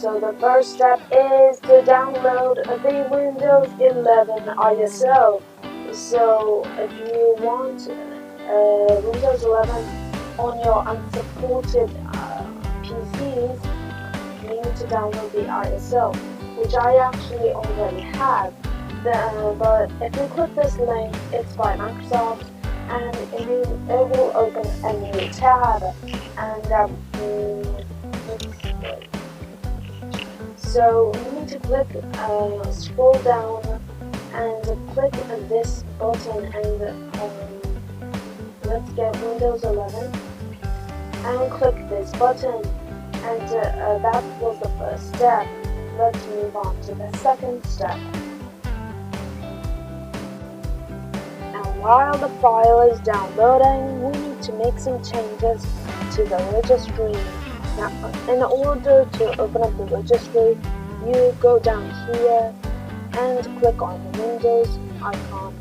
So the first step is to download the Windows 11 ISO. So if you want Windows 11 on your unsupported PCs, you need to download the ISO, which I actually already have. But if you click this link, it's by Microsoft, and it will open a new tab. And so you need to click, scroll down, and click this button, and let's get Windows 11, and click this button, and that was the first step. Let's move on to the second step. While the file is downloading, we need to make some changes to the registry. Now, in order to open up the registry, you go down here and click on the Windows icon,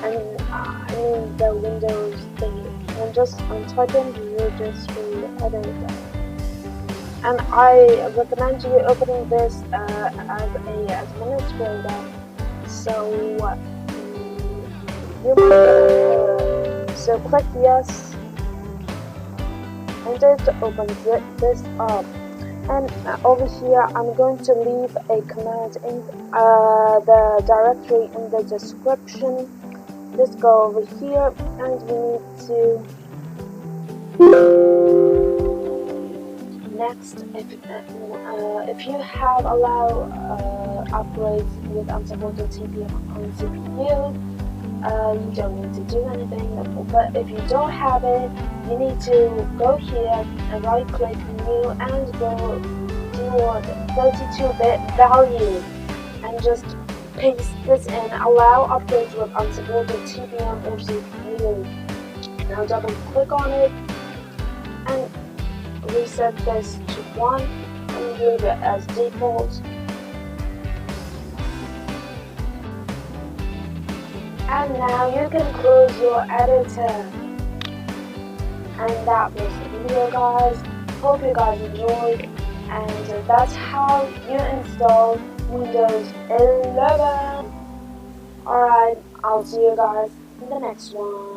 and the Windows thingy, and just type in registry editor. And I recommend you opening this as an administrator. So so click yes, and just open this up. And over here, I'm going to leave a command in the directory in the description. Just go over here, and you need to next. If you have allowed upgrades with unsupported TPM on CPU, you don't need to do anything. But if you don't have it, you need to go here and right click new and go to 32-bit value, and just paste this in. Allow upgrades with unsupported TPM or CPU. Now double click on it and reset this to 1 and leave it as default. And now you can close your editor. And that was the video, guys. Hope you guys enjoyed. And that's how you install Windows 11. Alright, I'll see you guys in the next one.